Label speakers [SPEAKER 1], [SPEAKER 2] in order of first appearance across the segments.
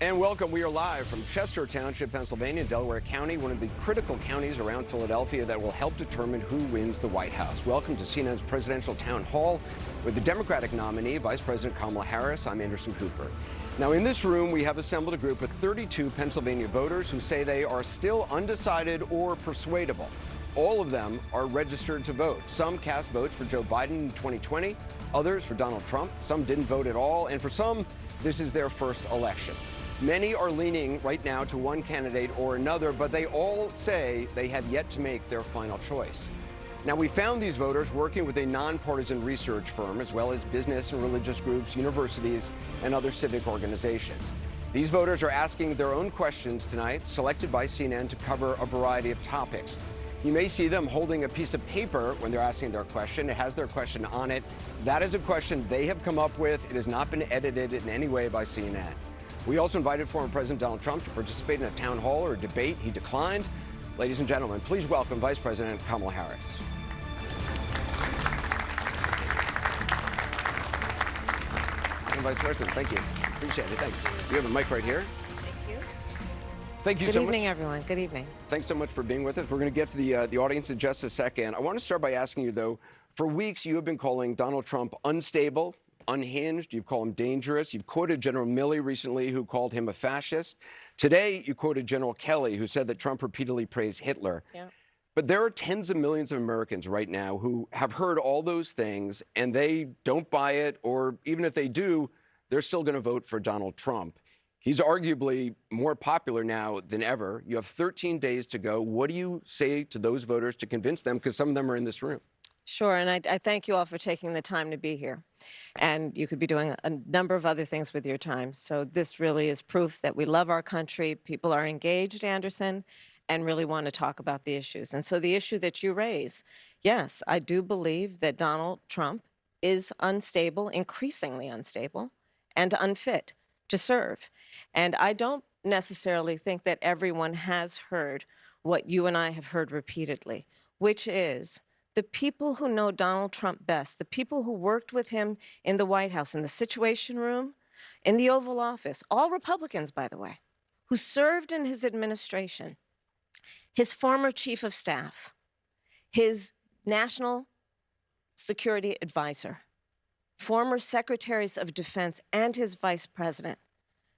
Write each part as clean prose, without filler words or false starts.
[SPEAKER 1] And welcome. We are live from Chester Township, Pennsylvania, Delaware County, one of the critical counties around Philadelphia that will help determine who wins the White House. Welcome to CNN's presidential town hall with the Democratic nominee, Vice President Kamala Harris. I'm Anderson Cooper. Now, in this room, we have assembled a group of 32 Pennsylvania voters who say they are still undecided or persuadable. All of them are registered to vote. Some cast votes for Joe Biden in 2020, others for Donald Trump. Some didn't vote at all, and for some, this is their first election. Many are leaning right now to one candidate or another, but they all say they have yet to make their final choice. Now, we found these voters working with a nonpartisan research firm, as well as business and religious groups, universities, and other civic organizations. These voters are asking their own questions tonight, selected by CNN to cover a variety of topics. You may see them holding a piece of paper when they're asking their question. It has their question on it. That is a question they have come up with. It has not been edited in any way by CNN. We also invited former President Donald Trump to participate in a town hall or a debate. He declined. Ladies and gentlemen, please welcome Vice President Kamala Harris. And Vice President, thank you. Appreciate it. Thanks. You have a mic right here.
[SPEAKER 2] Thank you.
[SPEAKER 1] Thank you so much.
[SPEAKER 2] Good evening, everyone. Good evening.
[SPEAKER 1] Thanks so much for being with us. We're going to get to the audience in just a second. I want to start by asking you, though, for weeks you have been calling Donald Trump unstable, unhinged. You've called him dangerous. You've quoted General Milley recently, who called him a fascist. Today, you quoted General Kelly, who said that Trump repeatedly praised Hitler.
[SPEAKER 2] Yeah.
[SPEAKER 1] But there are tens of millions of Americans right now who have heard all those things, and they don't buy it, or even if they do, they're still going to vote for Donald Trump. He's arguably more popular now than ever. You have 13 days to go. What do you say to those voters to convince them? Because some of them are in this room.
[SPEAKER 2] Sure, and I thank you all for taking the time to be here. And you could be doing a number of other things with your time. So this really is proof that we love our country. People are engaged, Anderson, and really want to talk about the issues. And so the issue that you raise, yes, I do believe that Donald Trump is unstable, increasingly unstable, and unfit to serve. And I don't necessarily think that everyone has heard what you and I have heard repeatedly, which is the people who know Donald Trump best, the people who worked with him in the White House, in the Situation Room, in the Oval Office, all Republicans, by the way, who served in his administration, his former chief of staff, his national security advisor, former secretaries of defense, and his vice president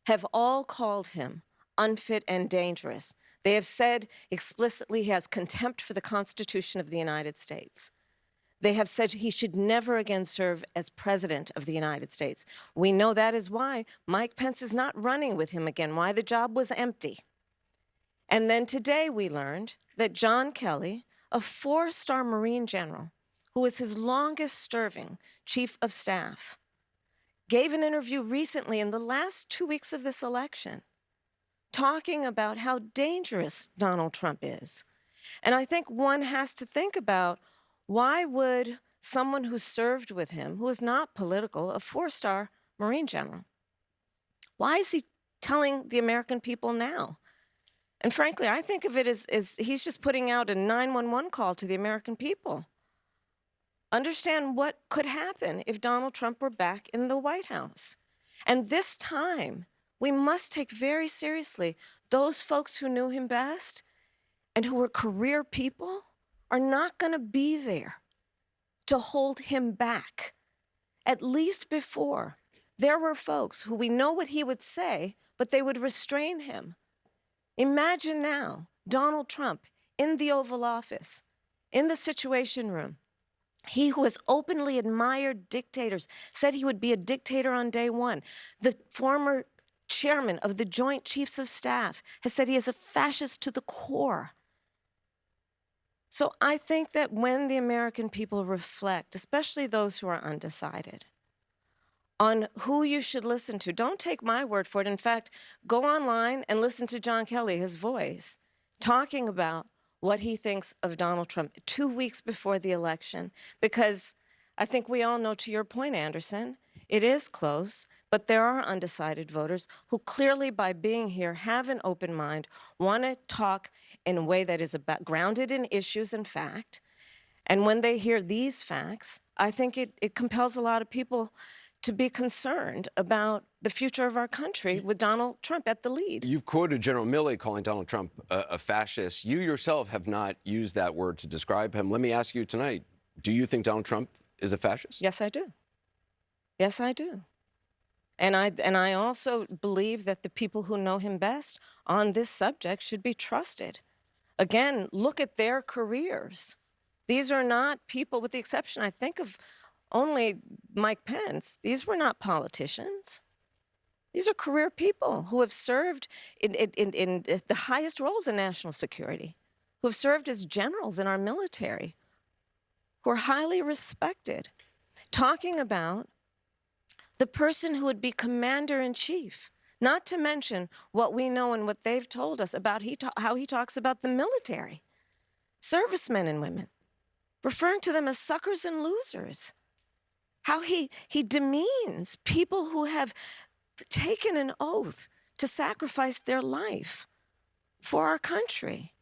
[SPEAKER 2] have all called him unfit and dangerous. They have said explicitly he has contempt for the Constitution of the United States. They have said he should never again serve as president of the United States. We know that is why Mike Pence is not running with him again, why the job was empty. And then today we learned that John Kelly, a four-star Marine general, who was his longest-serving chief of staff, gave an interview recently in the last 2 weeks of this election, talking about how dangerous Donald Trump is. And I think one has to think about, why would someone who served with him, who is not political, a four-star Marine general, why is he telling the American people now? And frankly, I think of it as he's just putting out a 911 call to the American people. Understand what could happen if Donald Trump were back in the White House. And this time, we must take very seriously those folks who knew him best and who were career people are not going to be there to hold him back. At least before, there were folks who we know what he would say, but they would restrain him. Imagine now Donald Trump in the Oval Office, in the Situation Room. He who has openly admired dictators, said he would be a dictator on day one. The former chairman of the Joint Chiefs of Staff has said he is a fascist to the core. So I think that when the American people reflect, especially those who are undecided, on who you should listen to, don't take my word for it. In fact, go online and listen to John Kelly, his voice, talking about what he thinks of Donald Trump 2 weeks before the election, because I think we all know, to your point, Anderson, it is close, but there are undecided voters who clearly, by being here, have an open mind, want to talk in a way that is grounded in issues and fact. And when they hear these facts, I think it compels a lot of people to be concerned about the future of our country with Donald Trump at the lead.
[SPEAKER 1] You've quoted General Milley calling Donald Trump a fascist. You yourself have not used that word to describe him. Let me ask you tonight, do you think Donald Trump is a fascist?
[SPEAKER 2] Yes, I do. Yes, I do. And I also believe that the people who know him best on this subject should be trusted. Again, look at their careers. These are not people, with the exception, I think, of only Mike Pence. These were not politicians. These are career people who have served in the highest roles in national security, who have served as generals in our military, who are highly respected. Talking about the person who would be commander-in-chief, not to mention what we know and what they've told us about how he talks about the military, servicemen and women, referring to them as suckers and losers, how he demeans people who have taken an oath to sacrifice their life for our country.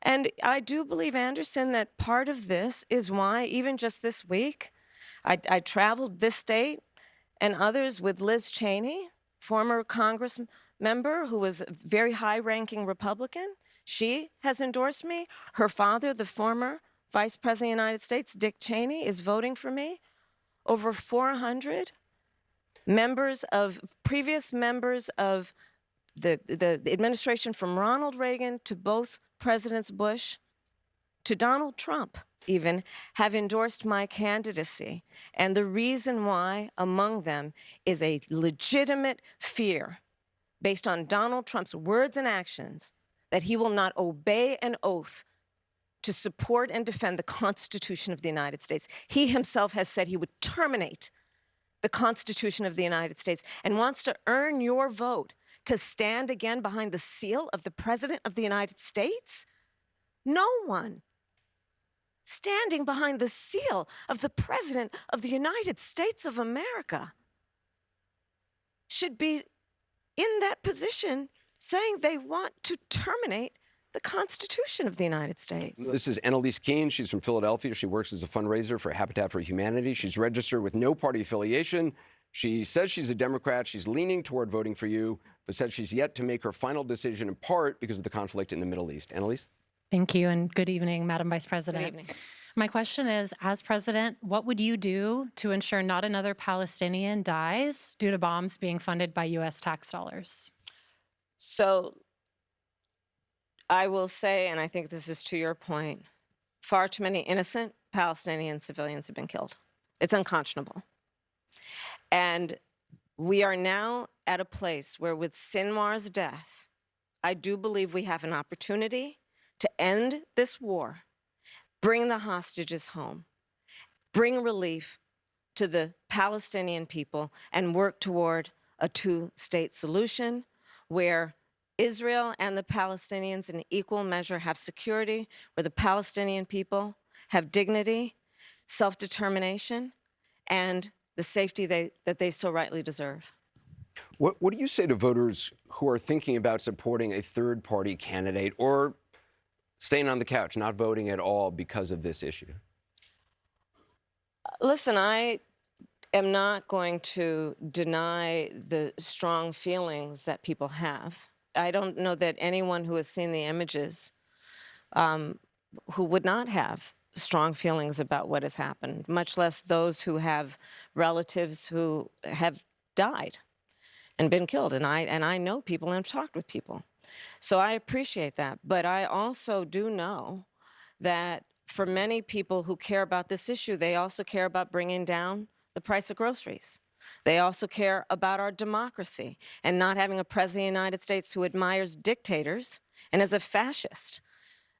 [SPEAKER 2] And I do believe, Anderson, that part of this is why, even just this week, I traveled this state and others with Liz Cheney, former Congress member who was a very high-ranking Republican. She has endorsed me. Her father, the former Vice President of the United States, Dick Cheney, is voting for me. Over 400 previous members of the administration, from Ronald Reagan to both Presidents Bush to Donald Trump even, have endorsed my candidacy. And the reason why, among them, is a legitimate fear based on Donald Trump's words and actions that he will not obey an oath to support and defend the Constitution of the United States. He himself has said he would terminate the Constitution of the United States and wants to earn your vote to stand again behind the seal of the President of the United States? No one standing behind the seal of the President of the United States of America should be in that position saying they want to terminate the Constitution of the United States.
[SPEAKER 1] This is Annalise Keene. She's from Philadelphia. She works as a fundraiser for Habitat for Humanity. She's registered with no party affiliation. She says she's a Democrat. She's leaning toward voting for you, but says she's yet to make her final decision, in part because of the conflict in the Middle East. Annalise?
[SPEAKER 3] Thank you, and good evening, Madam Vice President.
[SPEAKER 2] Good evening.
[SPEAKER 3] My question is, as president, what would you do to ensure not another Palestinian dies due to bombs being funded by U.S. tax dollars?
[SPEAKER 2] So I will say, and I think this is to your point, far too many innocent Palestinian civilians have been killed. It's unconscionable. And we are now at a place where, with Sinwar's death, I do believe we have an opportunity to end this war, bring the hostages home, bring relief to the Palestinian people, and work toward a two-state solution where Israel and the Palestinians in equal measure have security, where the Palestinian people have dignity, self-determination, and the safety that they so rightly deserve.
[SPEAKER 1] What do you say to voters who are thinking about supporting a third-party candidate or staying on the couch, not voting at all because of this issue?
[SPEAKER 2] Listen, I am not going to deny the strong feelings that people have. I don't know that anyone who has seen the images who would not have strong feelings about what has happened, much less those who have relatives who have died and been killed. And I know people and have talked with people. So I appreciate that. But I also do know that for many people who care about this issue, they also care about bringing down the price of groceries. They also care about our democracy and not having a president of the United States who admires dictators and is a fascist.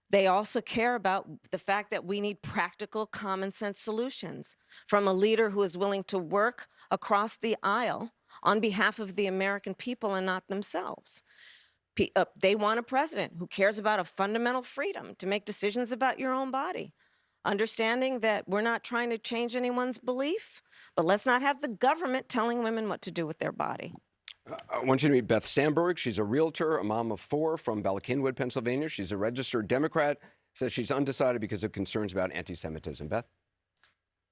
[SPEAKER 2] They also care about the fact that we need practical, common sense solutions from a leader who is willing to work across the aisle on behalf of the American people and not themselves. They want a president who cares about a fundamental freedom to make decisions about your own body, understanding that we're not trying to change anyone's belief, but let's not have the government telling women what to do with their body.
[SPEAKER 1] I want you to meet Beth Sandberg. She's a realtor, a mom of four from Bala Cynwyd, Pennsylvania. She's a registered Democrat, says she's undecided because of concerns about anti-Semitism. Beth?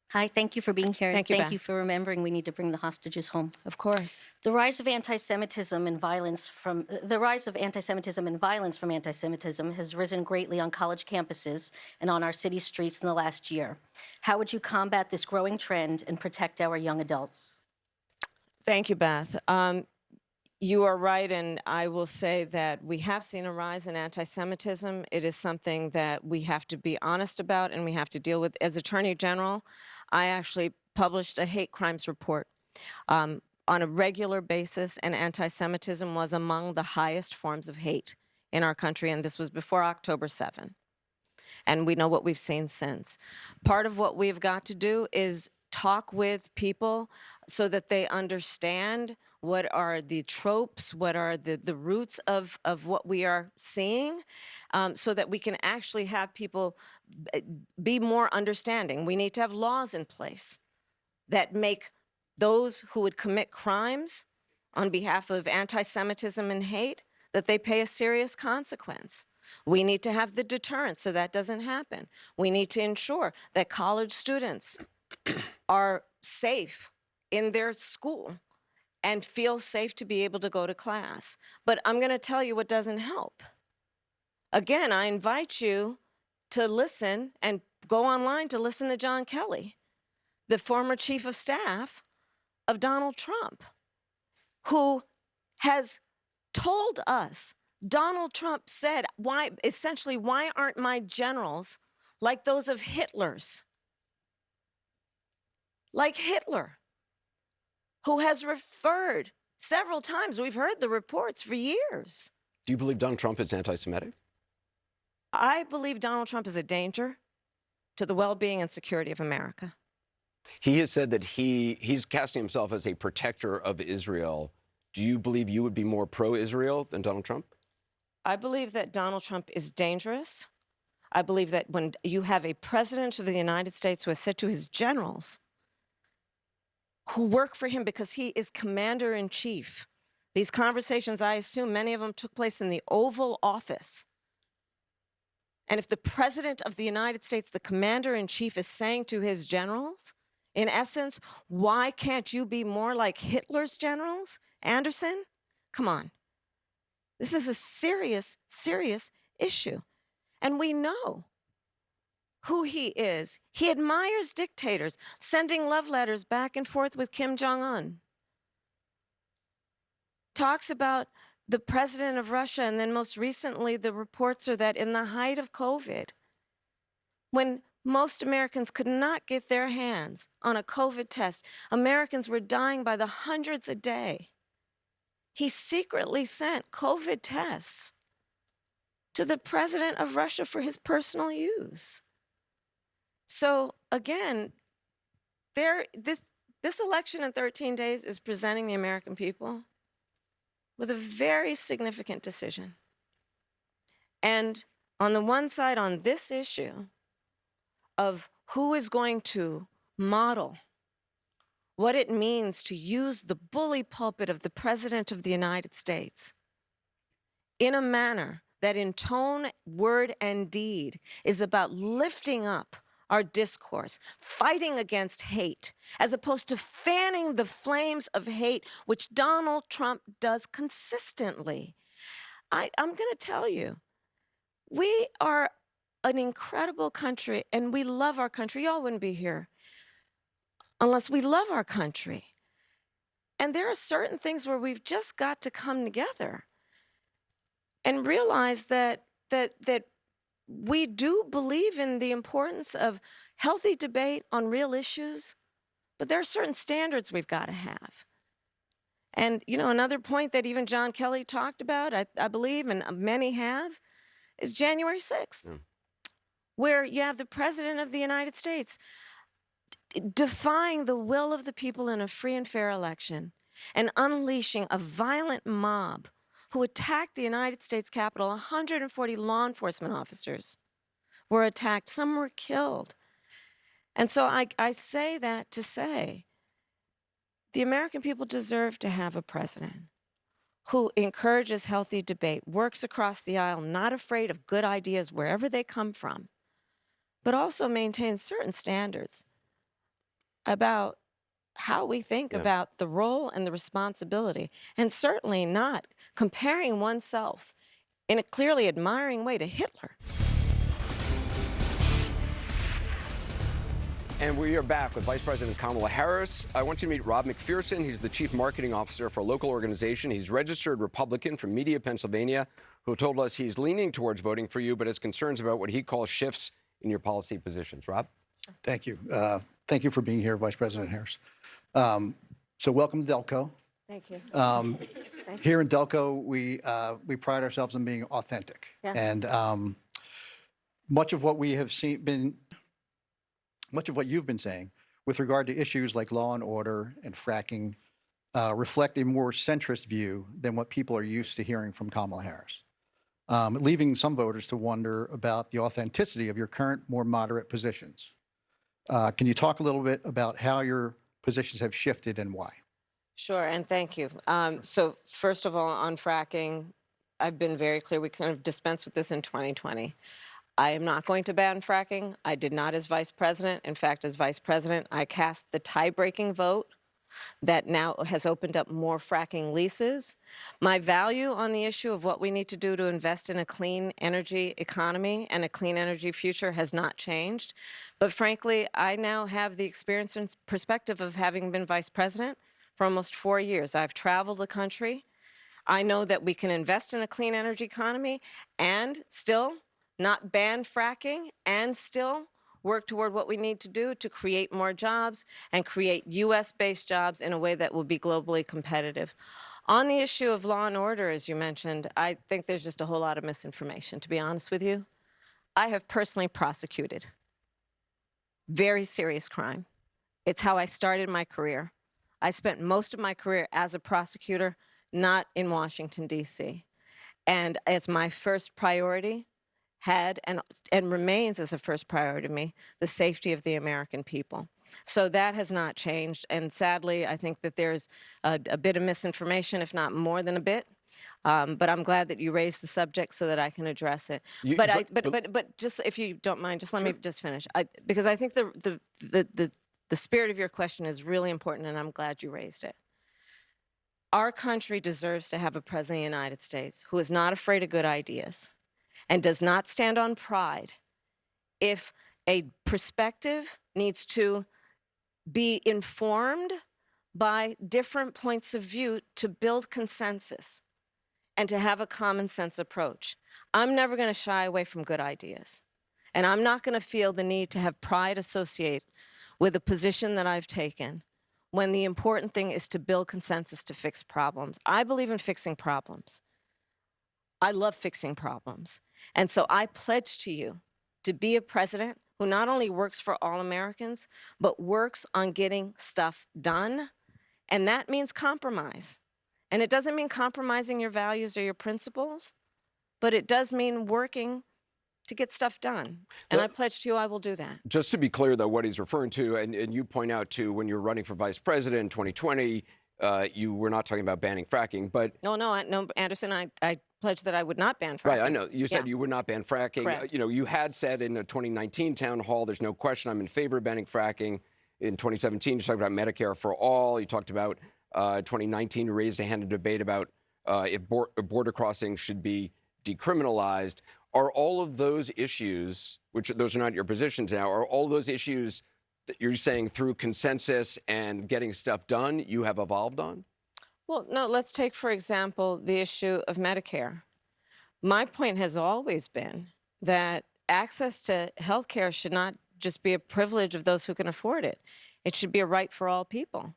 [SPEAKER 4] Hi, thank you for being here.
[SPEAKER 2] Thank you,
[SPEAKER 4] and
[SPEAKER 2] Beth.
[SPEAKER 4] thank you for remembering we need to bring the hostages home.
[SPEAKER 2] Of course.
[SPEAKER 4] The rise of anti-Semitism and violence from anti-Semitism has risen greatly on college campuses and on our city streets in the last year. How would you combat this growing trend and protect our young adults?
[SPEAKER 2] Thank you, Beth. You are right, and I will say that we have seen a rise in anti-Semitism. It is something that we have to be honest about and we have to deal with. As Attorney General, I actually published a hate crimes report on a regular basis, and anti-Semitism was among the highest forms of hate in our country, and this was before October 7. And we know what we've seen since. Part of what we've got to do is talk with people so that they understand what are the tropes, what are the roots of what we are seeing, so that we can actually have people be more understanding. We need to have laws in place that make those who would commit crimes on behalf of anti-Semitism and hate, that they pay a serious consequence. We need to have the deterrence so that doesn't happen. We need to ensure that college students are safe in their school and feel safe to be able to go to class. But I'm going to tell you what doesn't help. Again, I invite you to listen and go online to listen to John Kelly, the former chief of staff of Donald Trump, who has told us, Donald Trump said, why aren't my generals like those of Hitler's? Like Hitler, who has referred several times, we've heard the reports for years.
[SPEAKER 1] Do you believe Donald Trump is anti-Semitic?
[SPEAKER 2] I believe Donald Trump is a danger to the well-being and security of America.
[SPEAKER 1] He has said that he's casting himself as a protector of Israel. Do you believe you would be more pro-Israel than Donald Trump?
[SPEAKER 2] I believe that Donald Trump is dangerous. I believe that when you have a president of the United States who has said to his generals, who work for him because he is commander-in-chief. These conversations, I assume many of them took place in the Oval Office. And if the president of the United States, the commander-in-chief, is saying to his generals, in essence, why can't you be more like Hitler's generals, Anderson? Come on. This is a serious, serious issue. And we know who he is. He admires dictators, sending love letters back and forth with Kim Jong-un. Talks about the president of Russia, and then most recently, the reports are that in the height of COVID, when most Americans could not get their hands on a COVID test, Americans were dying by the hundreds a day. He secretly sent COVID tests to the president of Russia for his personal use. So again, this election in 13 days is presenting the American people with a very significant decision. And on the one side, on this issue of who is going to model what it means to use the bully pulpit of the President of the United States in a manner that in tone, word, and deed is about lifting up our discourse, fighting against hate, as opposed to fanning the flames of hate, which Donald Trump does consistently. I'm going to tell you, we are an incredible country, and we love our country. Y'all wouldn't be here unless we love our country. And there are certain things where we've just got to come together and realize that we do believe in the importance of healthy debate on real issues, but there are certain standards we've got to have. And, you know, another point that even John Kelly talked about, I believe, and many have, is January 6th, where you have the President of the United States defying the will of the people in a free and fair election and unleashing a violent mob who attacked the United States Capitol. 140 law enforcement officers were attacked. Some were killed. And so I say that to say the American people deserve to have a president who encourages healthy debate, works across the aisle, not afraid of good ideas wherever they come from, but also maintains certain standards about how we think about the role and the responsibility, and certainly not comparing oneself in a clearly admiring way to Hitler.
[SPEAKER 1] And we are back with Vice President Kamala Harris. I want you to meet Rob McPherson. He's the Chief Marketing Officer for a local organization. He's registered Republican from Media, Pennsylvania, who told us he's leaning towards voting for you, but has concerns about what he calls shifts in your policy positions. Rob?
[SPEAKER 5] Thank you. Thank you for being here, Vice President Harris. So welcome to Delco.
[SPEAKER 2] Thank you.
[SPEAKER 5] Here in Delco, we pride ourselves on being authentic.
[SPEAKER 2] Yeah.
[SPEAKER 5] And much of what we have much of what you've been saying with regard to issues like law and order and fracking reflect a more centrist view than what people are used to hearing from Kamala Harris, leaving some voters to wonder about the authenticity of your current, more moderate positions. Can you talk a little bit about how your positions have shifted and why?
[SPEAKER 2] Sure, and thank you. So first of all, on fracking, I've been very clear. We kind of dispensed with this in 2020. I am not going to ban fracking. I did not as vice president. In fact, as vice president, I cast the tie-breaking vote that now has opened up more fracking leases. My value on the issue of what we need to do to invest in a clean energy economy and a clean energy future has not changed. But frankly, I now have the experience and perspective of having been vice president for almost 4 years. I've traveled the country. I know that we can invest in a clean energy economy and still not ban fracking and still work toward what we need to do to create more jobs and create U.S.-based jobs in a way that will be globally competitive. On the issue of law and order, as you mentioned, I think there's just a whole lot of misinformation, to be honest with you. I have personally prosecuted very serious crime. It's how I started my career. I spent most of my career as a prosecutor, not in Washington, D.C. And as my first priority, had and remains as a first priority to me, the safety of the American people. So that has not changed. And sadly, I think that there's a bit of misinformation, if not more than a bit. But I'm glad that you raised the subject so that I can address it. But just if you don't mind, just let me just finish. Because I think the spirit of your question is really important, and I'm glad you raised it. Our country deserves to have a president of the United States who is not afraid of good ideas and does not stand on pride. If a perspective needs to be informed by different points of view to build consensus and to have a common sense approach, I'm never going to shy away from good ideas. And I'm not going to feel the need to have pride associate with a position that I've taken when the important thing is to build consensus to fix problems. I believe in fixing problems. I love fixing problems. And so I pledge to you to be a president who not only works for all Americans, but works on getting stuff done. And that means compromise. And it doesn't mean compromising your values or your principles, but it does mean working to get stuff done. And I pledge to you I will do that.
[SPEAKER 1] Just to be clear, though, what he's referring to, and you point out to when you're running for vice president in 2020, you were not talking about banning fracking, but...
[SPEAKER 2] No, Anderson, I pledge that I would not ban fracking.
[SPEAKER 1] Right, I know. You said you would not ban fracking.
[SPEAKER 2] Correct.
[SPEAKER 1] You know, you had said in the 2019 town hall, there's no question I'm in favor of banning fracking. In 2017, you talked about Medicare for all. You talked about 2019, you raised a hand in debate about if border crossings should be decriminalized. Are all of those issues, which those are not your positions now, are all those issues that you're saying through consensus and getting stuff done you have evolved on?
[SPEAKER 2] Well, no, let's take, for example, the issue of Medicare. My point has always been that access to health care should not just be a privilege of those who can afford it. It should be a right for all people.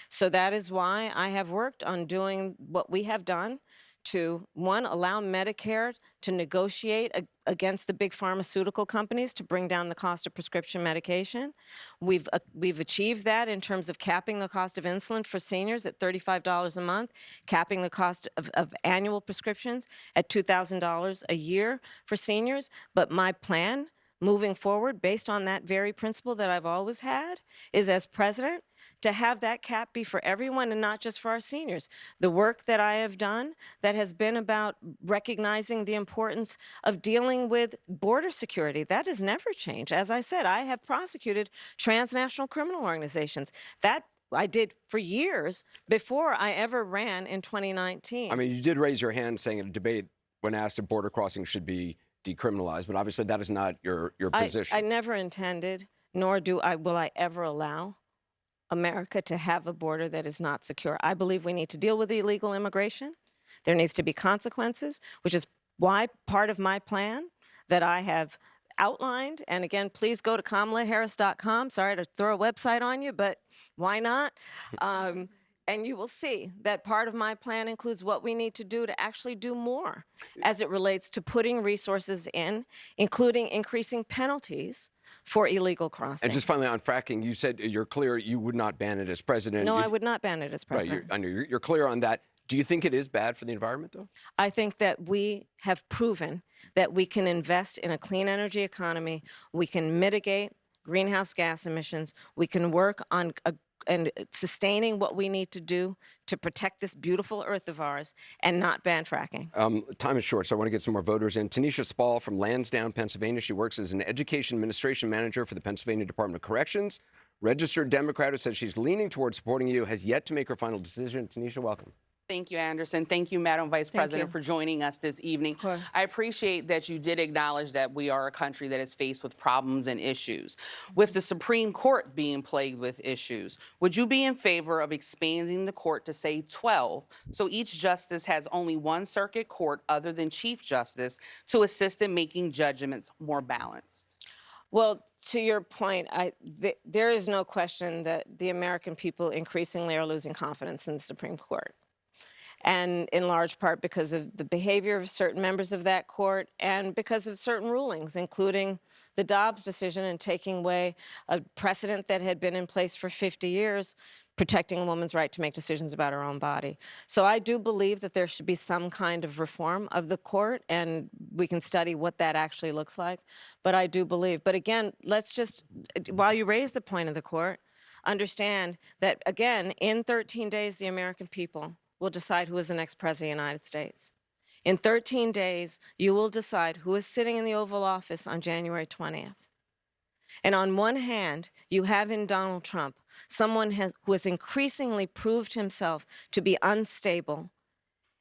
[SPEAKER 2] So that is why I have worked on doing what we have done to, one, allow Medicare to negotiate against the big pharmaceutical companies to bring down the cost of prescription medication. We've achieved that in terms of capping the cost of insulin for seniors at $35 a month, capping the cost of annual prescriptions at $2,000 a year for seniors. But my plan moving forward based on that very principle that I've always had is, as president, to have that cap be for everyone and not just for our seniors. The work that I have done that has been about recognizing the importance of dealing with border security, that has never changed. As I said, I have prosecuted transnational criminal organizations. That I did for years before I ever ran in 2019.
[SPEAKER 1] I mean, you did raise your hand saying in a debate when asked if border crossing should be decriminalized, but obviously that is not your position.
[SPEAKER 2] I never intended, nor will I ever allow America to have a border that is not secure. I believe we need to deal with illegal immigration. There needs to be consequences, which is why part of my plan that I have outlined, and again, please go to KamalaHarris.com. Sorry to throw a website on you, but why not? And you will see that part of my plan includes what we need to do to actually do more as it relates to putting resources in, including increasing penalties for illegal crossing.
[SPEAKER 1] And just finally on fracking, you said you're clear you would not ban it as president.
[SPEAKER 2] No, I would not ban it as president.
[SPEAKER 1] Right, I know you're clear on that. Do you think it is bad for the environment, though?
[SPEAKER 2] I think that we have proven that we can invest in a clean energy economy. We can mitigate greenhouse gas emissions. We can work on and sustaining what we need to do to protect this beautiful earth of ours and not ban fracking.
[SPEAKER 1] Time is short, so I want to get some more voters in. Tanisha Spall from Lansdowne, Pennsylvania. She works as an education administration manager for the Pennsylvania Department of Corrections. Registered Democrat who says she's leaning towards supporting you, has yet to make her final decision. Tanisha, welcome.
[SPEAKER 6] Thank you, Anderson. Thank you, Madam Vice President, for joining us this evening.
[SPEAKER 2] Of course.
[SPEAKER 6] I appreciate that you did acknowledge that we are a country that is faced with problems and issues. With the Supreme Court being plagued with issues, would you be in favor of expanding the court to, say, 12, so each justice has only one circuit court other than Chief Justice to assist in making judgments more balanced?
[SPEAKER 2] Well, to your point, there is no question that the American people increasingly are losing confidence in the Supreme Court. And in large part because of the behavior of certain members of that court and because of certain rulings, including the Dobbs decision and taking away a precedent that had been in place for 50 years, protecting a woman's right to make decisions about her own body. So I do believe that there should be some kind of reform of the court, and we can study what that actually looks like. But I do believe. But again, let's just, while you raise the point of the court, understand that, again, in 13 days, the American people will decide who is the next president of the United States. In 13 days, you will decide who is sitting in the Oval Office on January 20th. And on one hand, you have in Donald Trump someone who has increasingly proved himself to be unstable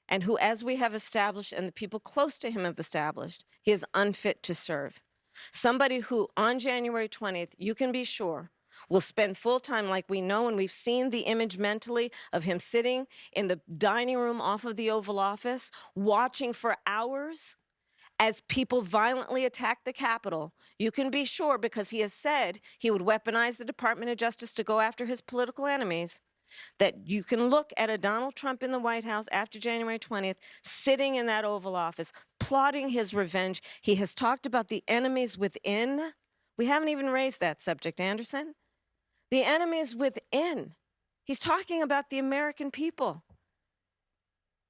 [SPEAKER 2] and who, as we have established and the people close to him have established, he is unfit to serve. Somebody who, on January 20th, you can be sure, will spend full time, like we know, and we've seen the image mentally of him sitting in the dining room off of the Oval Office, watching for hours as people violently attack the Capitol. You can be sure, because he has said he would weaponize the Department of Justice to go after his political enemies, that you can look at a Donald Trump in the White House after January 20th, sitting in that Oval Office, plotting his revenge. He has talked about the enemies within. We haven't even raised that subject, Anderson. The enemies within. He's talking about the American people.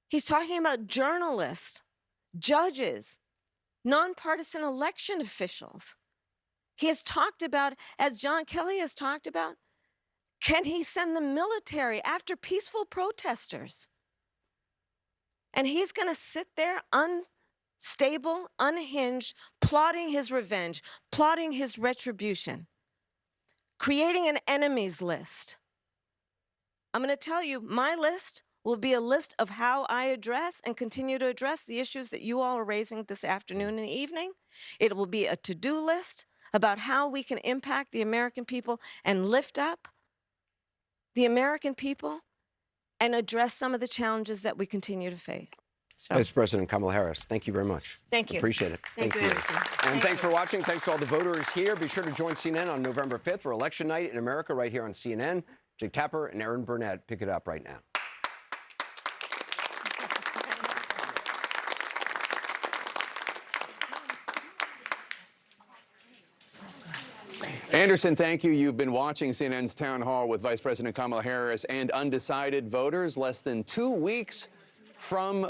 [SPEAKER 2] He's talking about journalists, judges, nonpartisan election officials. He has talked about, as John Kelly has talked about, can he send the military after peaceful protesters? And he's going to sit there unstable, unhinged, plotting his revenge, plotting his retribution, creating an enemies list. I'm going to tell you, my list will be a list of how I address and continue to address the issues that you all are raising this afternoon and evening. It will be a to-do list about how we can impact the American people and lift up the American people and address some of the challenges that we continue to face. So,
[SPEAKER 1] Vice President Kamala Harris, thank you very much.
[SPEAKER 2] thank you.
[SPEAKER 1] Appreciate it.
[SPEAKER 2] Thank you, Anderson.
[SPEAKER 1] And thanks for watching. Thanks to all the voters here. Be sure to join CNN on November 5th for Election Night in America right here on CNN. Jake Tapper and Erin Burnett pick it up right now.
[SPEAKER 7] Anderson, thank you. You've been watching CNN's Town Hall with Vice President Kamala Harris and undecided voters. Less than 2 weeks From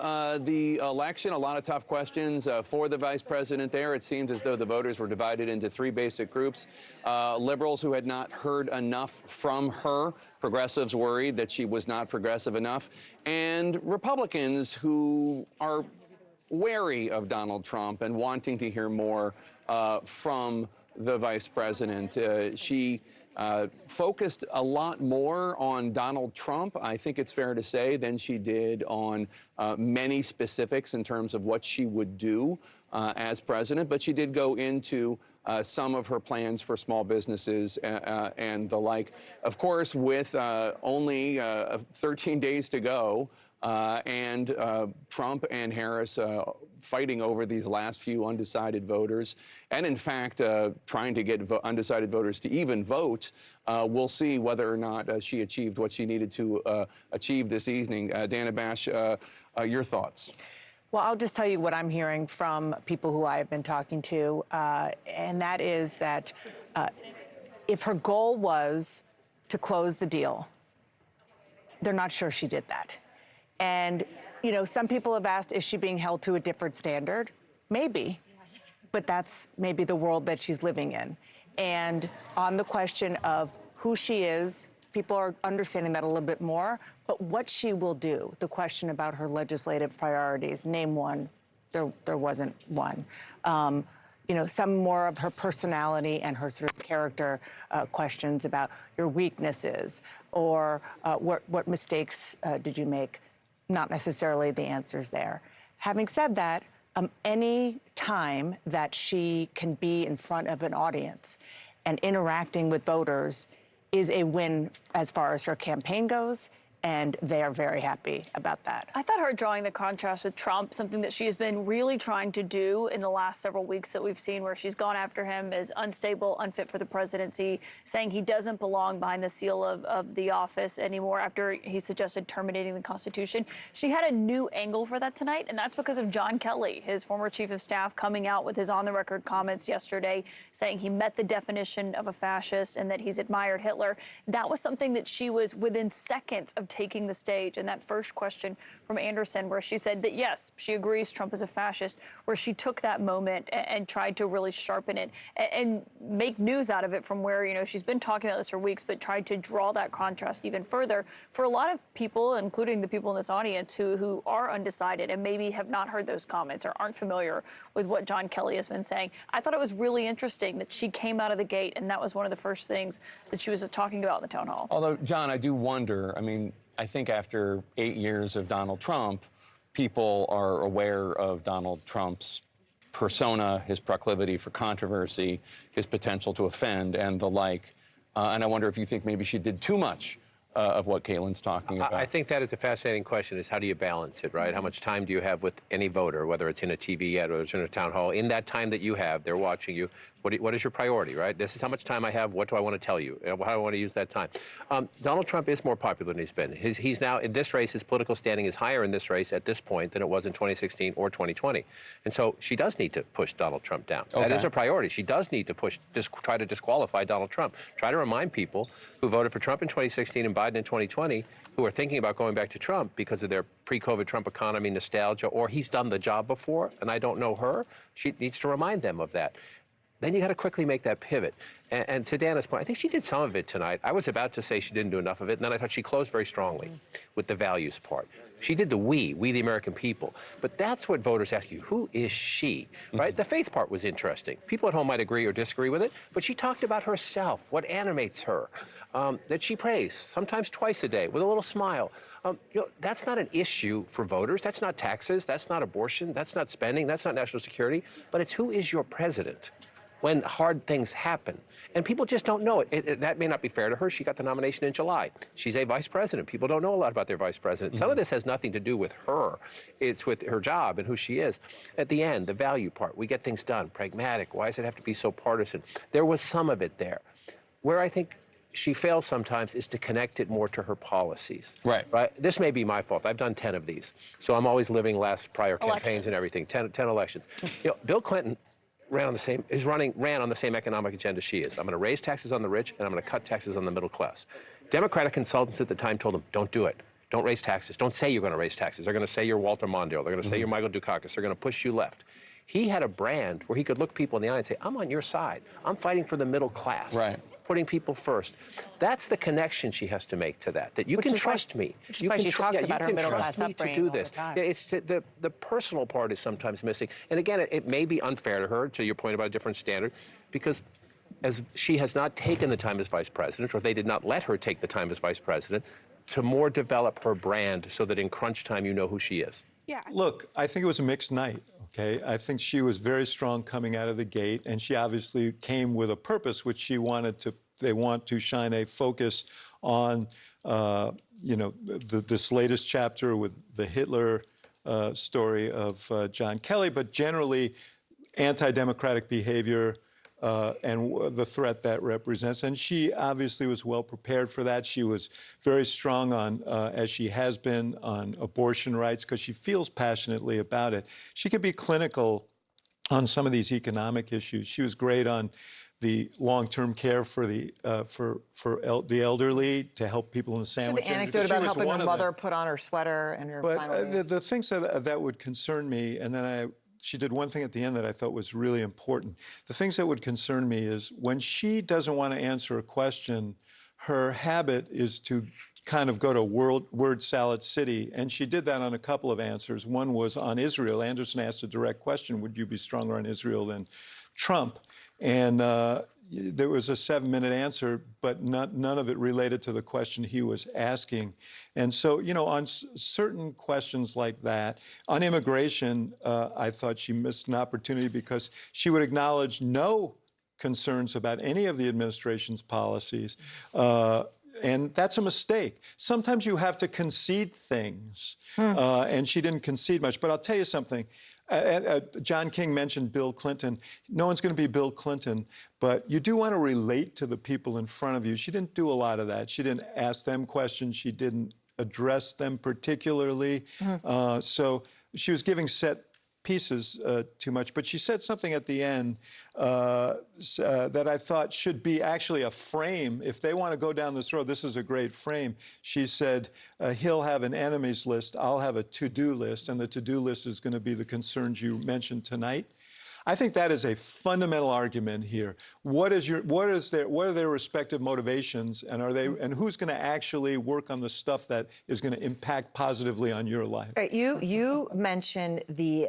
[SPEAKER 7] the election, a lot of tough questions for the vice president there. It seemed as though the voters were divided into three basic groups. Liberals who had not heard enough from her, progressives worried that she was not progressive enough, and Republicans who are wary of Donald Trump and wanting to hear more from the vice president. She focused a lot more on Donald Trump, I think it's fair to say, than she did on many specifics in terms of what she would do as president. But she did go into some of her plans for small businesses and the like. Of course, with only 13 days to go, and Trump and Harris fighting over these last few undecided voters, and in fact trying to get undecided voters to even vote. We'll see whether or not she achieved what she needed to achieve this evening. Dana Bash, your thoughts?
[SPEAKER 8] Well, I'll just tell you what I'm hearing from people who I have been talking to, and that is that if her goal was to close the deal, they're not sure she did that. And, you know, some people have asked, is she being held to a different standard? Maybe, but that's maybe the world that she's living in. And on the question of who she is, people are understanding that a little bit more, but what she will do, the question about her legislative priorities, name one, there wasn't one. You know, some more of her personality and her sort of character questions about your weaknesses or what mistakes did you make? Not necessarily the answers there. Having said that, any time that she can be in front of an audience and interacting with voters is a win as far as her campaign goes, and they are very happy about that.
[SPEAKER 9] I thought her drawing the contrast with Trump, something that she has been really trying to do in the last several weeks that we've seen, where she's gone after him as unstable, unfit for the presidency, saying he doesn't belong behind the seal of the office anymore after he suggested terminating the Constitution. She had a new angle for that tonight, and that's because of John Kelly, his former chief of staff, coming out with his on-the-record comments yesterday saying he met the definition of a fascist and that he's admired Hitler. That was something that she was within seconds of taking the stage. And that first question from Anderson, where she said that, yes, she agrees Trump is a fascist, where she took that moment and tried to really sharpen it and make news out of it from where, you know, she's been talking about this for weeks, but tried to draw that contrast even further for a lot of people, including the people in this audience who are undecided and maybe have not heard those comments or aren't familiar with what John Kelly has been saying. I thought it was really interesting that she came out of the gate, and that was one of the first things that she was talking about in the town hall.
[SPEAKER 7] Although, John, I do wonder, I mean, I think after 8 years of Donald Trump, people are aware of Donald Trump's persona, his proclivity for controversy, his potential to offend, and the like. And I wonder if you think maybe she did too much of what Caitlin's talking about.
[SPEAKER 10] I think that is a fascinating question, is how do you balance it, right? How much time do you have with any voter, whether it's in a TV ad or it's in a town hall? In that time that you have, they're watching you. What is your priority, right? This is how much time I have. What do I want to tell you? How do I want to use that time? Donald Trump is more popular than he's been. He's now, in this race, his political standing is higher in this race at this point than it was in 2016 or 2020. And so she does need to push Donald Trump down. Okay. That is a priority. She does need to try to disqualify Donald Trump. Try to remind people who voted for Trump in 2016 and Biden in 2020, who are thinking about going back to Trump because of their pre-COVID Trump economy nostalgia, or he's done the job before and I don't know her. She needs to remind them of that. Then you got to quickly make that pivot. And to Dana's point, I think she did some of it tonight. I was about to say she didn't do enough of it, and then I thought she closed very strongly with the values part. She did the we the American people. But that's what voters ask you, who is she, right? The faith part was interesting. People at home might agree or disagree with it, but she talked about herself, what animates her, that she prays, sometimes twice a day, with a little smile. You know, that's not an issue for voters. That's not taxes. That's not abortion. That's not spending. That's not national security. But it's who is your president when hard things happen. And people just don't know it. That may not be fair to her. She got the nomination in July. She's a vice president. People don't know a lot about their vice president. Some of this has nothing to do with her. It's with her job and who she is. At the end, the value part, we get things done, pragmatic. Why does it have to be so partisan? There was some of it there. Where I think she fails sometimes is to connect it more to her policies. Right. This may be my fault. I've done 10 of these. So I'm always living prior campaigns and everything, 10 elections. You know, Bill Clinton ran on the same economic agenda she is. I'm going to raise taxes on the rich, and I'm going to cut taxes on the middle class. Democratic consultants at the time told him, don't do it. Don't raise taxes. Don't say you're going to raise taxes. They're going to say you're Walter Mondale. They're going to say you're Michael Dukakis. They're going to push you left. He had a brand where he could look people in the eye and say, I'm on your side. I'm fighting for the middle class.
[SPEAKER 7] Right.
[SPEAKER 10] Putting people first. That's the connection she has to make to that you can trust me.
[SPEAKER 8] Which is why she talks about her middle class upbringing
[SPEAKER 10] You can trust me to do
[SPEAKER 8] all the
[SPEAKER 10] this.
[SPEAKER 8] time.
[SPEAKER 10] Yeah, it's the personal part is sometimes missing. And again, it may be unfair to her, to your point about a different standard, because as she has not taken the time as vice president, or they did not let her take the time as vice president, to more develop her brand so that in crunch time you know who she is.
[SPEAKER 11] Yeah. Look, I think it was a mixed night. Okay, I think she was very strong coming out of the gate, and she obviously came with a purpose, which she wanted to. They want to shine a focus on, this latest chapter with the Hitler story of John Kelly, but generally anti-democratic behavior and the threat that represents. And she obviously was well prepared for that. She was very strong on, as she has been, on abortion rights because she feels passionately about it. She could be clinical on some of these economic issues. She was great on the long-term care for the elderly, to help people in the sandwich
[SPEAKER 8] The anecdote about helping her mother put on her sweater and her final days.
[SPEAKER 11] The things that would concern me, and then she did one thing at the end that I thought was really important. The things that would concern me is when she doesn't want to answer a question, her habit is to kind of go to word salad city, and she did that on a couple of answers. One was on Israel. Anderson asked a direct question, would you be stronger on Israel than Trump? And there was a 7-minute answer, but none of it related to the question he was asking. And so, on certain questions like that, on immigration, I thought she missed an opportunity because she would acknowledge no concerns about any of the administration's policies. And that's a mistake. Sometimes you have to concede things, and she didn't concede much. But I'll tell you something. John King mentioned Bill Clinton. No one's going to be Bill Clinton, but you do want to relate to the people in front of you. She didn't do a lot of that. She didn't ask them questions. She didn't address them particularly. So she was giving set pieces too much. But she said something at the end that I thought should be actually a frame. If they want to go down this road, this is a great frame. She said, he'll have an enemies list, I'll have a to-do list, and the to-do list is going to be the concerns you mentioned tonight. I think that is a fundamental argument here. What are their respective motivations, and who's going to actually work on the stuff that is going to impact positively on your life?
[SPEAKER 8] All right, you mentioned the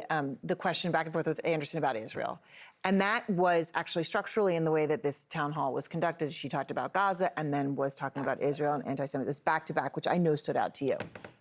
[SPEAKER 8] question back and forth with Anderson about Israel. And that was actually structurally in the way that this town hall was conducted. She talked about Gaza and then was talking about Israel and anti-Semitism back to back, which I know stood out to you.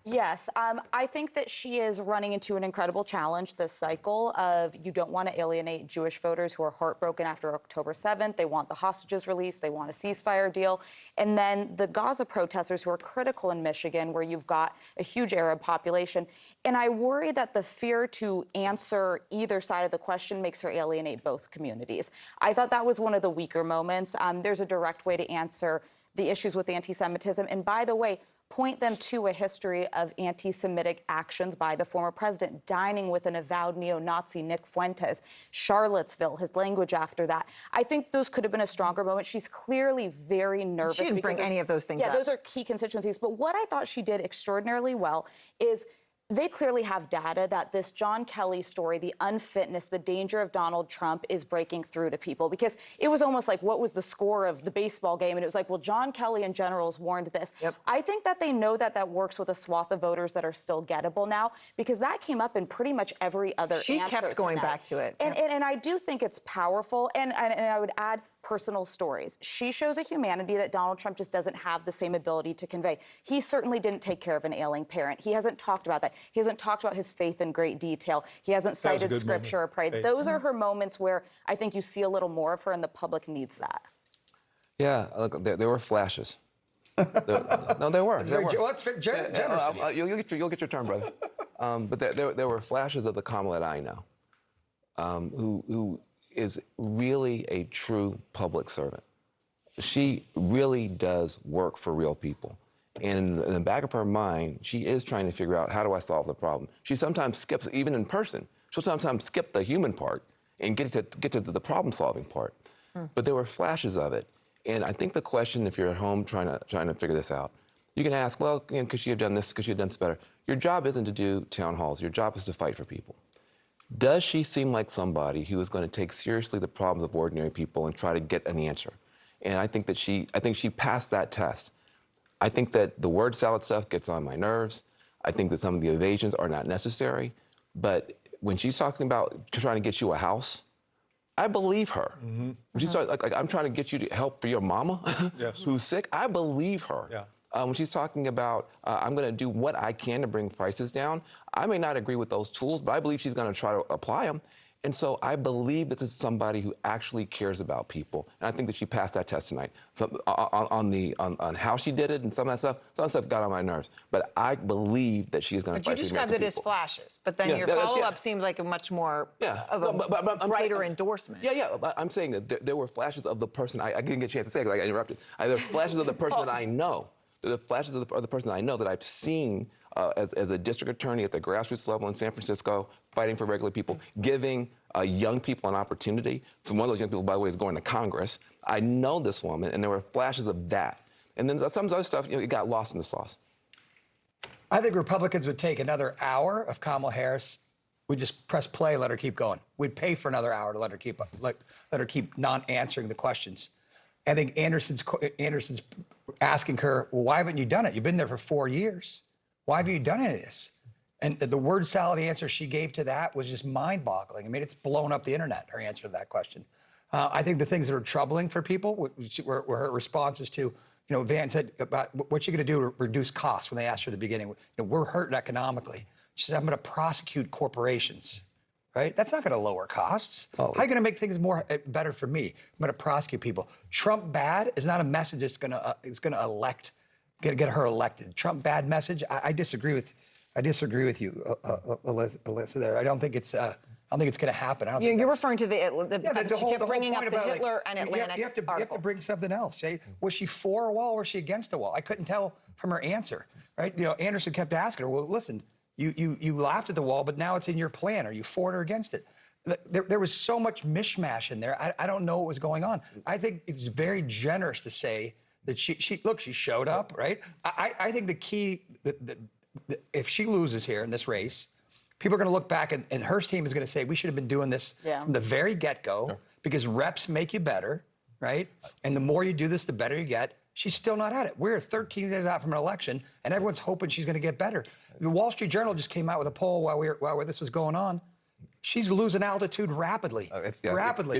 [SPEAKER 12] Yes, I think that she is running into an incredible challenge this cycle of you don't want to alienate Jewish voters who are heartbroken after October 7th. They want the hostages released. They want a ceasefire deal. And then the Gaza protesters who are critical in Michigan, where you've got a huge Arab population. And I worry that the fear to answer either side of the question makes her alienate both communities. I thought that was one of the weaker moments. There's a direct way to answer the issues with anti-Semitism. And by the way, point them to a history of anti-Semitic actions by the former president, dining with an avowed neo-Nazi, Nick Fuentes, Charlottesville, his language after that. I think those could have been a stronger moment. She's clearly very nervous.
[SPEAKER 8] She didn't bring any of those things up.
[SPEAKER 12] Yeah, those are key constituencies. But what I thought she did extraordinarily well is they clearly have data that this John Kelly story, the unfitness, the danger of Donald Trump is breaking through to people, because it was almost like, what was the score of the baseball game? And it was like, well, John Kelly and generals warned this. Yep. I think that they know that that works with a swath of voters that are still gettable now, because that came up in pretty much every other answer.
[SPEAKER 8] She kept going
[SPEAKER 12] tonight.
[SPEAKER 8] back to it.
[SPEAKER 12] And I do think it's powerful. And I would add personal stories. She shows a humanity that Donald Trump just doesn't have the same ability to convey. He certainly didn't take care of an ailing parent. He hasn't talked about that. He hasn't talked about his faith in great detail. He hasn't cited scripture or prayed. Those are her moments where I think you see a little more of her, and the public needs that.
[SPEAKER 13] Yeah, look, there were flashes. No, there were.
[SPEAKER 1] Well, it's generous.
[SPEAKER 13] You'll get your turn, brother. But there were flashes of the Kamala that I know, who is really a true public servant. She really does work for real people. And in the back of her mind, she is trying to figure out, how do I solve the problem? She sometimes skips, even in person, she'll sometimes skip the human part and get to the problem-solving part. But there were flashes of it. And I think the question, if you're at home trying to figure this out, You can ask, well, could she have done this? Could she have done this better? Your job isn't to do town halls. Your job is to fight for people. Does she seem like somebody who is going to take seriously the problems of ordinary people and try to get an answer? And I think she passed that test. I think that the word salad stuff gets on my nerves. I think that some of the evasions are not necessary. But when she's talking about trying to get you a house, I believe her. When she starts, like, I'm trying to get you to help for your mama who's sick, I believe her.
[SPEAKER 11] Yeah.
[SPEAKER 13] When she's talking about, I'm going to do what I can to bring prices down, I may not agree with those tools, but I believe she's going to try to apply them. And so I believe this is somebody who actually cares about people. And I think that she passed that test tonight. So on how she did it and some of that stuff got on my nerves. But I believe that she is going to fight
[SPEAKER 8] But you
[SPEAKER 13] for the
[SPEAKER 8] described
[SPEAKER 13] American
[SPEAKER 8] it as
[SPEAKER 13] people.
[SPEAKER 8] flashes. But then
[SPEAKER 13] Yeah,
[SPEAKER 8] your
[SPEAKER 13] yeah,
[SPEAKER 8] follow-up seemed like a much more of a
[SPEAKER 13] I'm
[SPEAKER 8] brighter
[SPEAKER 13] saying,
[SPEAKER 8] endorsement.
[SPEAKER 13] Yeah. But I'm saying that there were flashes of the person, I didn't get a chance to say it because I got interrupted. There were flashes of the person that I know. There are flashes of the person that I know that I've seen as a district attorney at the grassroots level in San Francisco, fighting for regular people, giving young people an opportunity. So one of those young people, by the way, is going to Congress. I know this woman, and there were flashes of that. And then some other stuff, it got lost in the sauce.
[SPEAKER 14] I think Republicans would take another hour of Kamala Harris. We'd just press play, let her keep going. We'd pay for another hour to let her keep non-answering the questions. I think Anderson's asking her, well, why haven't you done it? You've been there for 4 years. Why have you done any of this? And the word salad answer she gave to that was just mind-boggling. I mean, it's blown up the internet, her answer to that question. I think the things that are troubling for people were her responses to, Van said about what's she going to do to reduce costs when they asked her at the beginning. We're hurting economically. She said, I'm going to prosecute corporations, right? That's not going to lower costs. How are you going to make things better for me? I'm going to prosecute people. Trump bad is not a message that's going to get her elected. Trump bad message. I disagree with you, Alyssa. There, I don't think it's going to happen.
[SPEAKER 8] You're referring to the
[SPEAKER 14] whole,
[SPEAKER 8] she kept bringing up
[SPEAKER 14] point
[SPEAKER 8] the
[SPEAKER 14] about,
[SPEAKER 8] Hitler and Atlantic
[SPEAKER 14] you have to
[SPEAKER 8] article.
[SPEAKER 14] bring something else. Was she for a wall or was she against a wall? I couldn't tell from her answer. Right? Anderson kept asking her, well, listen, you laughed at the wall, but now it's in your plan. Are you for it or against it? There was so much mishmash in there. I don't know what was going on. I think it's very generous to say that she showed up, right? I think the key, if she loses here in this race, people are going to look back and her team is going to say, we should have been doing this from the very get-go because reps make you better, right? And the more you do this, the better you get. She's still not at it. We're 13 days out from an election, and everyone's hoping she's going to get better. The Wall Street Journal just came out with a poll while this was going on. She's losing altitude rapidly. Rapidly.